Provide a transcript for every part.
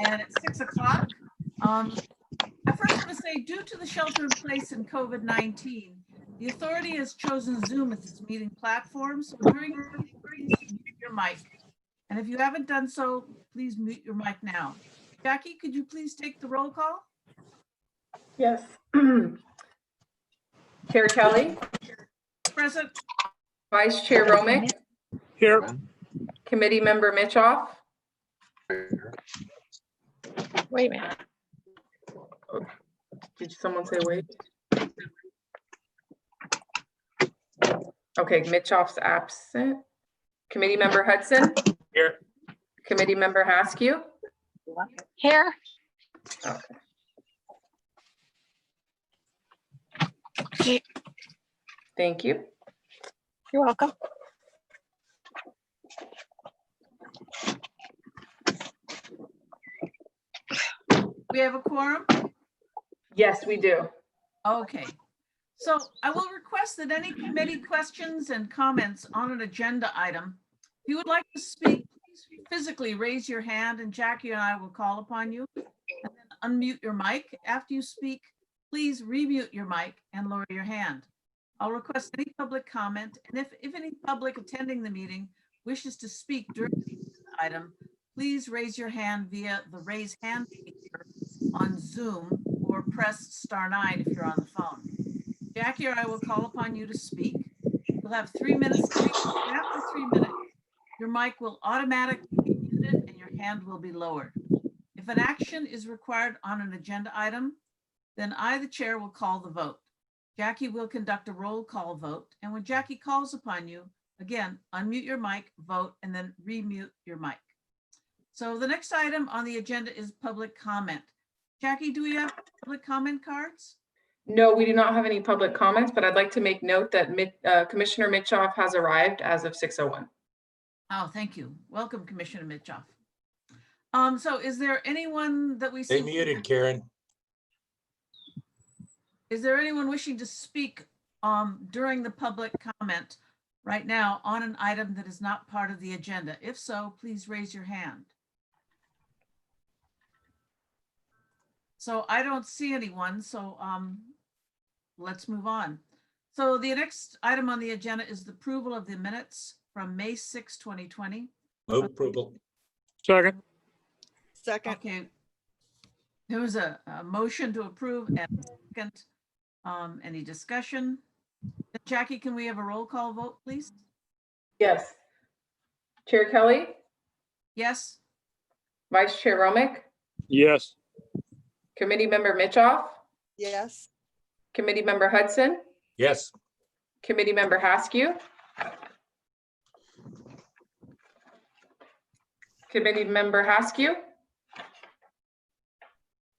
and it's 6 o'clock. I first want to say, due to the shelter in place in COVID-19, the authority has chosen Zoom as its meeting platform. So during your meeting, please mute your mic. And if you haven't done so, please mute your mic now. Jackie, could you please take the roll call? Yes. Chair Kelly, Present. Vice Chair Romick, Here. Committee Member Mitchoff, Wait a minute. did someone say wait? Okay, Mitchoff's absent. Committee Member Hudson, Here. Committee Member Haskew. Here. Okay. Thank you. You're welcome. We have a quorum? Yes, we do. Okay. So I will request that any committee questions and comments on an agenda item, if you would like to speak, please physically raise your hand and Jackie and I will call upon you. And then unmute your mic. After you speak, please remute your mic and lower your hand. I'll request any public comment, and if any public attending the meeting wishes to speak during the item, please raise your hand via the raise hand feature on Zoom or press *9 if you're on the phone. Jackie or I will call upon you to speak. You'll have 3 minutes to speak. After 3 minutes, your mic will automatically be muted and your hand will be lowered. If an action is required on an agenda item, then I, the chair, will call the vote. Jackie will conduct a roll call vote. And when Jackie calls upon you, again, unmute your mic, vote, and then remute your mic. So the next item on the agenda is public comment. Jackie, do we have public comment cards? No, we do not have any public comments, but I'd like to make note that Commissioner Mitchoff has arrived as of 6:01. Oh, thank you. Welcome, Commissioner Mitchoff. So is there anyone that we see? Stay muted, Karen. Is there anyone wishing to speak during the public comment right now on an item that is not part of the agenda? If so, please raise your hand. So I don't see anyone, so let's move on. So the next item on the agenda is the approval of the minutes from May 6, 2020. Move approval. Second. Second. Okay. There was a motion to approve and a second. Any discussion? Jackie, can we have a roll call vote, please? Yes. Chair Kelly, Yes. Vice Chair Romick, Yes. Committee Member Mitchoff, Yes. Committee Member Hudson, Yes. Committee Member Haskew, Committee Member Haskew.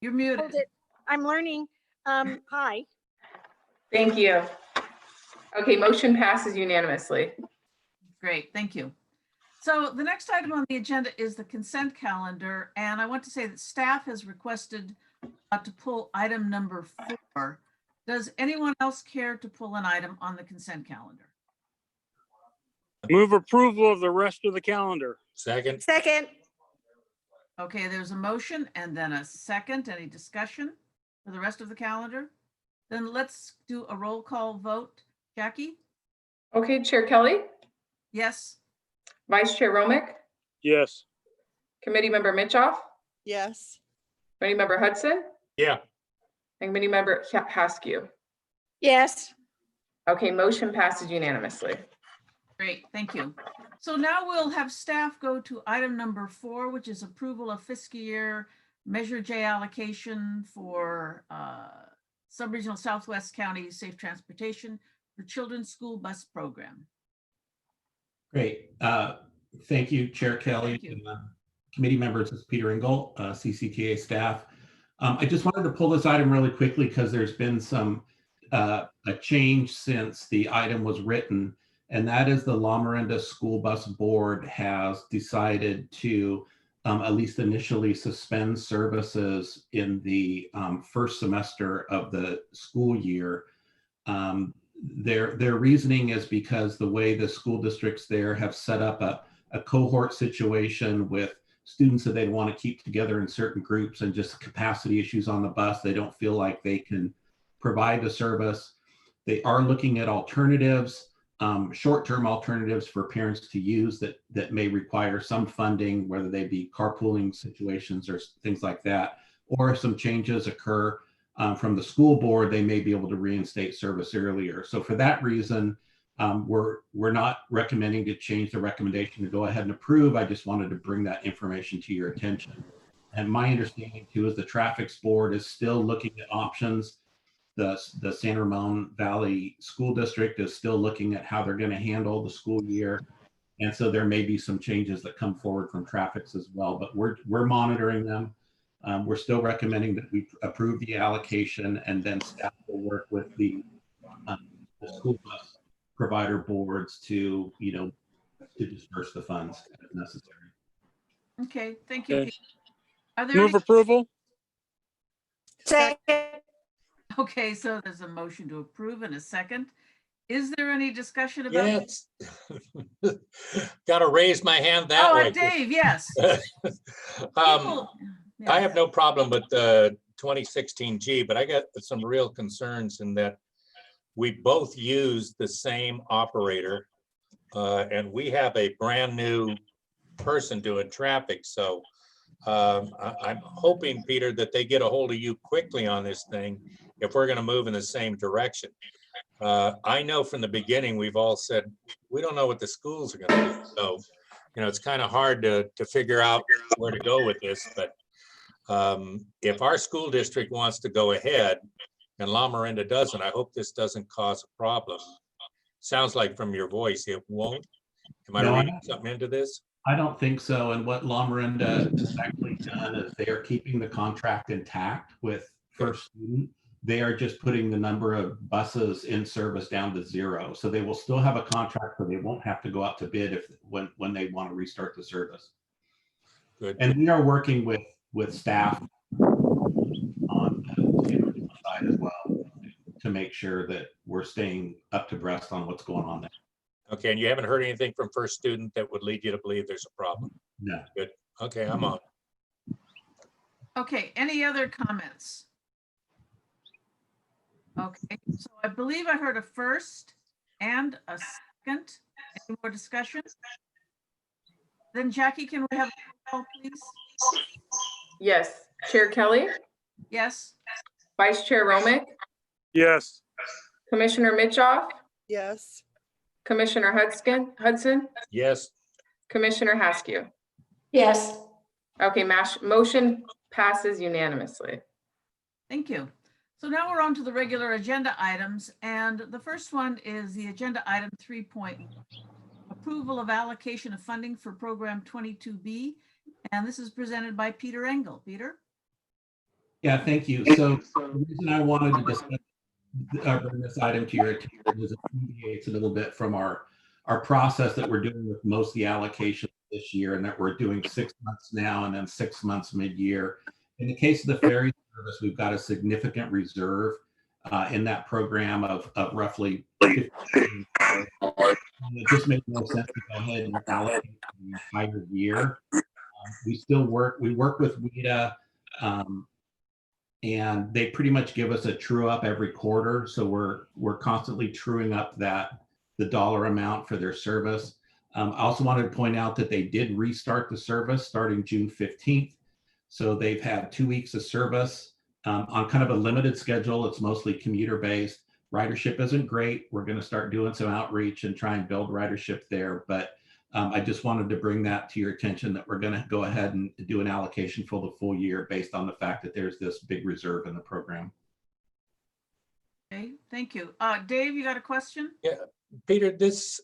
You're muted. Hold it. I'm learning. Hi. Thank you. Okay, motion passes unanimously. Great, thank you. So the next item on the agenda is the consent calendar, and I want to say that staff has requested to pull item number 4. Does anyone else care to pull an item on the consent calendar? Move approval of the rest of the calendar. Second. Second. Okay, there's a motion and then a second. Any discussion for the rest of the calendar? Then let's do a roll call vote. Jackie? Okay, Chair Kelly, Yes. Vice Chair Romick, Yes. Committee Member Mitchoff, Yes. Committee Member Hudson, Yeah. and Committee Member Haskew. Yes. Okay, motion passes unanimously. Great, thank you. So now we'll have staff go to item number 4, which is approval of fiscal year Measure J allocation for Subregional Southwest County Safe Transportation for Children's School Bus Program. Great. Thank you, Chair Kelly. Thank you. And, committee members, this is Peter Ingold, CCTA staff. I just wanted to pull this item really quickly because there's been some a change since the item was written, and that is the La Miranda School Bus Board has decided to at least initially suspend services in the first semester of the school year. Their reasoning is because the way the school districts there have set up a cohort situation with students that they want to keep together in certain groups, and just capacity issues on the bus. They don't feel like they can provide the service. They are looking at alternatives, short-term alternatives for parents to use that may require some funding, whether they be carpooling situations or things like that, or if some changes occur from the school board, they may be able to reinstate service earlier. So for that reason, we're not recommending to change the recommendation to go ahead and approve. I just wanted to bring that information to your attention. And my understanding too is the traffic board is still looking at options. The San Ramon Valley School District is still looking at how they're going to handle the school year. And so there may be some changes that come forward from traffics as well, but we're monitoring them. We're still recommending that we approve the allocation, and then staff will work with the school bus provider boards to disperse the funds as necessary. Okay, thank you. Okay. Peter. Are there Move any, approval? Second. okay, so there's a motion to approve and a second. Is there any discussion about? Yes. Got to raise my hand that Oh, way. Dave, yes. Um, People- I yeah. have no problem with the 2016G, but I got some real concerns in that we both use the same operator, and we have a brand new person doing traffic. So I'm hoping, Peter, that they get a hold of you quickly on this thing if we're going to move in the same direction. I know from the beginning, we've all said, we don't know what the schools are going to do. So, it's kind of hard to figure out where to go with this, but if our school district wants to go ahead and La Miranda doesn't, I hope this doesn't cause a problem. Sounds like from your voice, it won't. Am I No, reading something into this? I don't think so. And what La Miranda has actually done is they are keeping the contract intact with First Student. They are just putting the number of buses in service down to 0. So they will still have a contract, but they won't have to go out to bid when they want to restart the service. Good. And we are working with staff on the side as well to make sure that we're staying up to breast on what's going on there. Okay, and you haven't heard anything from First Student that would lead you to believe there's a problem? No. Good. Okay, I'm on. Okay, any other comments? Okay, so I believe I heard a first and a second. Any more discussion? Then Jackie, can we have a call, please? Yes. Chair Kelly, Yes? Vice Chair Romick, Yes. Commissioner Mitchoff, Yes. Commissioner Hudson, Yes, Commissioner Haskew. yes, Okay, motion passes unanimously. Thank you. So now we're on to the regular agenda items, and the first one is the agenda item 3.1, approval of allocation of funding for program 22B, and this is presented by Peter Engel. Peter? Yeah, thank you. So the reason I wanted to discuss bring this item to your attention is it deviates a little bit from our process that we're doing with most of the allocations this year, and that we're doing 6 months now and then 6 months mid-year. In the case of the ferry service, we've got a significant reserve in that program of roughly 50 million. It just makes no sense to go ahead and allocate the entire year. We work with WIDA, and they pretty much give us a true up every quarter. So we're constantly truing up the dollar amount for their service. I also wanted to point out that they did restart the service starting June 15th. So they've had 2 weeks of service on kind of a limited schedule. It's mostly commuter based. Ridership isn't great. We're going to start doing some outreach and try and build ridership there. But I just wanted to bring that to your attention that we're going to go ahead and do an allocation for the full year based on the fact that there's this big reserve in the program. Okay, thank you. Dave, you got a question? Peter, this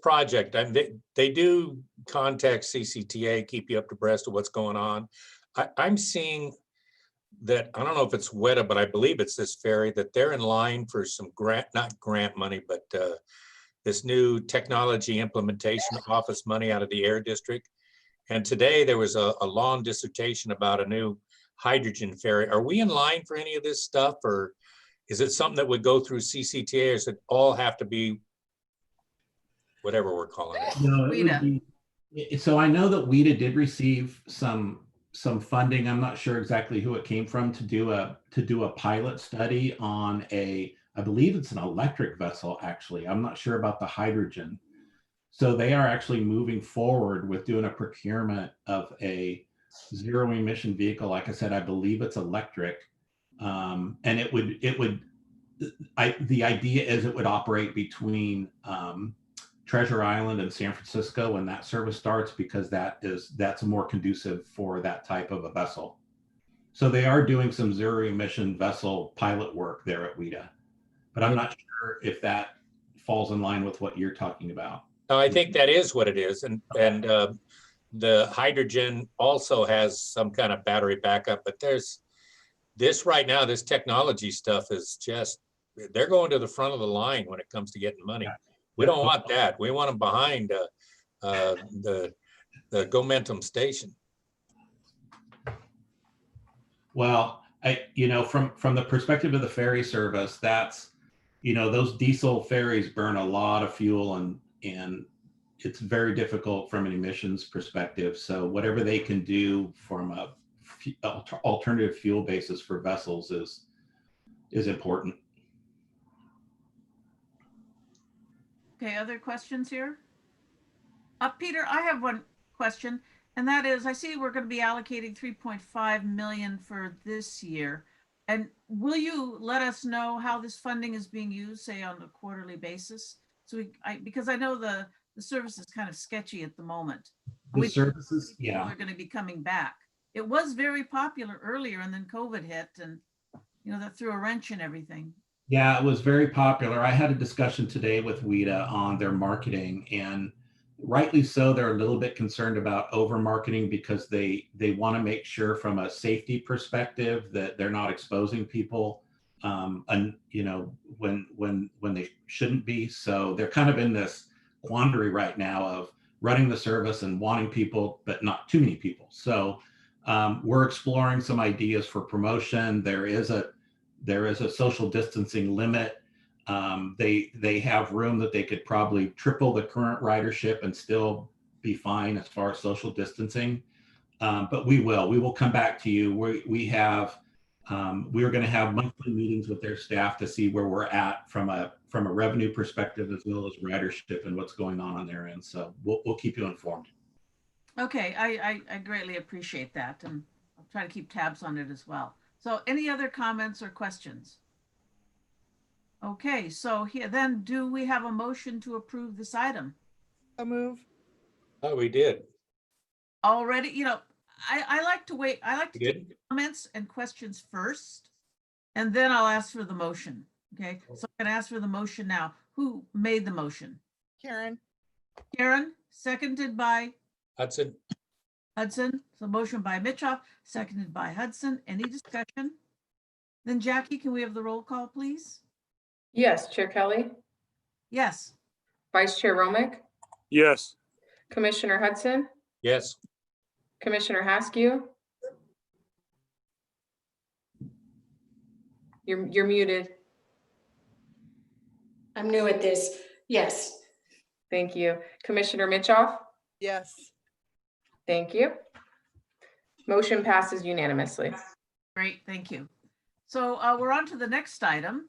project, they do contact CCTA, keep you up to breast of what's going on. I'm seeing that, I don't know if it's WEDA, but I believe it's this ferry, that they're in line for some not grant money, but this new technology implementation office money out of the Air District. And today there was a long dissertation about a new hydrogen ferry. Are we in line for any of this stuff, or is it something that would go through CCTA, or does it all have to be whatever we're calling it? No, WIDA. So I know that WIDA did receive some funding. I'm not sure exactly who it came from to do a pilot study on I believe it's an electric vessel, actually. I'm not sure about the hydrogen. So they are actually moving forward with doing a procurement of a zero emission vehicle. Like I said, I believe it's electric. And the idea is it would operate between Treasure Island and San Francisco when that service starts, because that's more conducive for that type of a vessel. So they are doing some zero emission vessel pilot work there at WIDA, but I'm not sure if that falls in line with what you're talking about. No, I think that is what it is. And the hydrogen also has some kind of battery backup, but there's this right now, this technology stuff is just, they're going to the front of the line when it comes to getting money. Yeah. We don't want that. We want them behind the Gomentum station. Well, from the perspective of the ferry service, that's, those diesel ferries burn a lot of fuel and it's very difficult from an emissions perspective. So whatever they can do from a alternative fuel basis for vessels is important. Okay, other questions here? Peter, I have one question, and that is, I see we're going to be allocating 3.5 million for this year. And will you let us know how this funding is being used, say on a quarterly basis? So because I know the service is kind of sketchy at the moment. The services, yeah. Are going to be coming back. It was very popular earlier, and then COVID hit, and that threw a wrench in everything. Yeah, it was very popular. I had a discussion today with WIDA on their marketing, and rightly so, they're a little bit concerned about over marketing because they want to make sure from a safety perspective that they're not exposing people and when they shouldn't be. So they're kind of in this quandary right now of running the service and wanting people, but not too many people. So we're exploring some ideas for promotion. There is a social distancing limit. They have room that they could probably triple the current ridership and still be fine as far as social distancing. But we will come back to you. We're going to have monthly meetings with their staff to see where we're at from a revenue perspective, as well as ridership and what's going on their end. So we'll keep you informed. Okay, I greatly appreciate that, and I'll try to keep tabs on it as well. So any other comments or questions? Okay, so here then, do we have a motion to approve this item? A move. Oh, we did. Already, I like to wait. I like to We take did. comments and questions first, and then I'll ask for the motion. Okay, so I'm gonna ask for the motion now. Who made the motion? Karen. Karen, seconded by Hudson. Hudson. So motion by Mitchoff, seconded by Hudson. Any discussion? Then Jackie, can we have the roll call, please? Yes, Chair Kelly, Yes. Vice Chair Romick, Yes. Commissioner Hudson, Yes. Commissioner Haskew. You're muted. I'm new at this. Yes. Thank you. Commissioner Mitchoff. Yes. Thank you. Motion passes unanimously. Great, thank you. So we're on to the next item,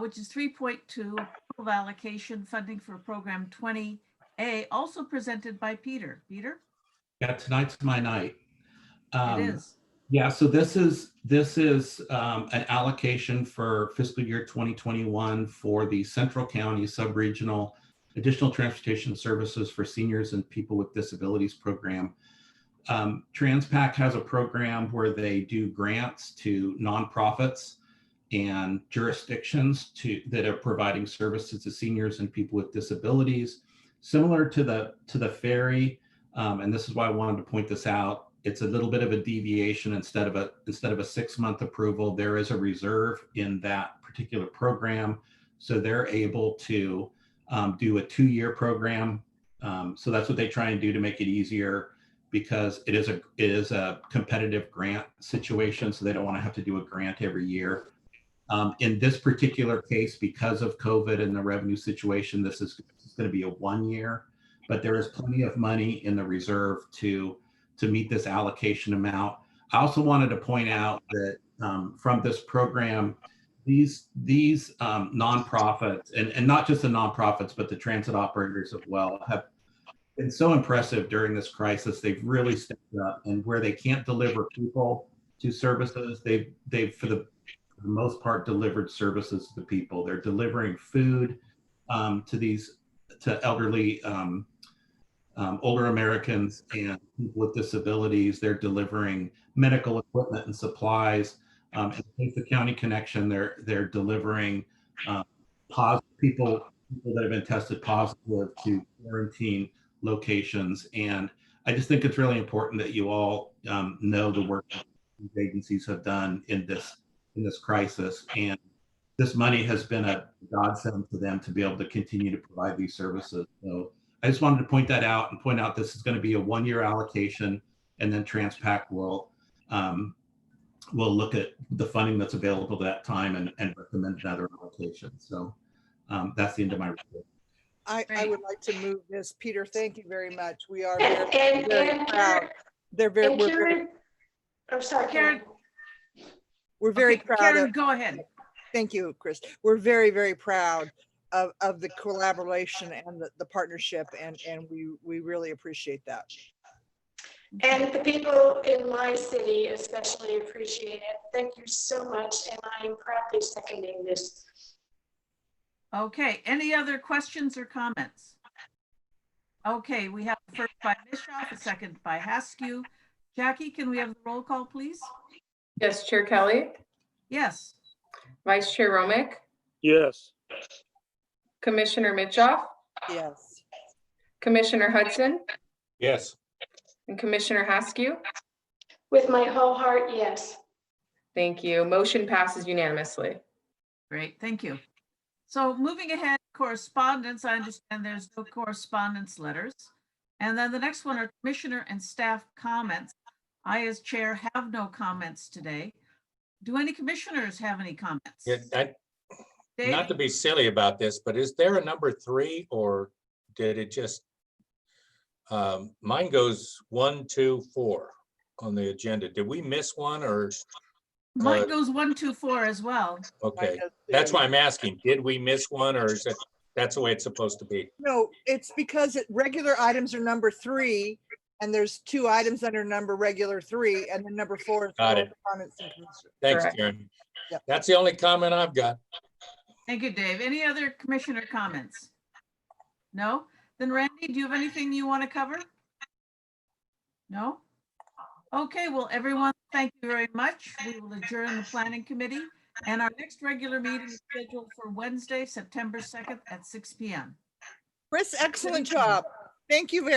which is 3.2, approval allocation funding for program 20A, also presented by Peter. Peter? Yeah, tonight's my night. It is. Yeah, so this is an allocation for fiscal year 2021 for the Central County Sub-Regional Additional Transportation Services for Seniors and People with Disabilities program. TransPac has a program where they do grants to nonprofits and jurisdictions that are providing services to seniors and people with disabilities, similar to the ferry. And this is why I wanted to point this out. It's a little bit of a deviation. Instead of a 6-month approval, there is a reserve in that particular program. So they're able to do a 2-year program. So that's what they try and do to make it easier, because it is a competitive grant situation. So they don't want to have to do a grant every year. In this particular case, because of COVID and the revenue situation, this is going to be a 1-year. but there is plenty of money in the reserve to meet this allocation amount. I also wanted to point out that from this program, these nonprofits, and not just the nonprofits, but the transit operators as well, have been so impressive during this crisis. They've really stepped up, and where they can't deliver people to services, they've for the most part delivered services to people. They're delivering food to elderly, older Americans and people with disabilities. They're delivering medical equipment and supplies. In the case of County Connection, they're delivering people that have been tested positive to quarantine locations. And I just think it's really important that you all know the work that these agencies have done in this crisis. And this money has been a godsend to them to be able to continue to provide these services. So I just wanted to point that out and point out this is going to be a one-year allocation, and then Transpac will look at the funding that's available at that time and recommend another allocation. So that's the end of my report. I Great. would like to move this. Peter, thank you very much. We are And- very, and- very and proud. We're And very, Karen, I'm sorry, Karen. Karen. we're very Okay, proud Karen, of, go ahead. thank you, Chris. We're very, very proud of the collaboration and the partnership, and we really appreciate that. And the people in my city especially appreciate it. Thank you so much, and I'm proudly seconding this. Okay, any other questions or comments? Okay, we have a first by Bischoff, a second by Haskew. Jackie, can we have the roll call, please? Yes, Chair Kelly, Yes. Vice Chair Romick, Yes. Commissioner Mitchoff, Yes. Commissioner Hudson, Yes, and Commissioner Haskew. With my whole heart, yes. Thank you. Motion passes unanimously. Great, thank you. So moving ahead, correspondence, I understand there's no correspondence letters. And then the next one are commissioner and staff comments. I, as chair, have no comments today. Do any commissioners have any comments? yeah, Dave? not to be silly about this, but is there a number 3 or did it just, mine goes 1, 2, 4 on the agenda. Did we miss one or, Mine goes 1, 2, 4 as well. okay, that's why I'm asking, did we miss one or is it, that's the way it's supposed to be? No, it's because regular items are number 3, and there's 2 items under number regular 3, and then number 4 is Got it. correspondence and commission. Thanks, Correct. Karen. Yep. That's the only comment I've got. Thank you, Dave. Any other commissioner comments? No? Then Randy, do you have anything you want to cover? No? Okay, well, everyone, thank you very much. We will adjourn the planning committee, and our next regular meeting is scheduled for Wednesday, September 2nd at 6 p.m. Chris, excellent job. Thank you very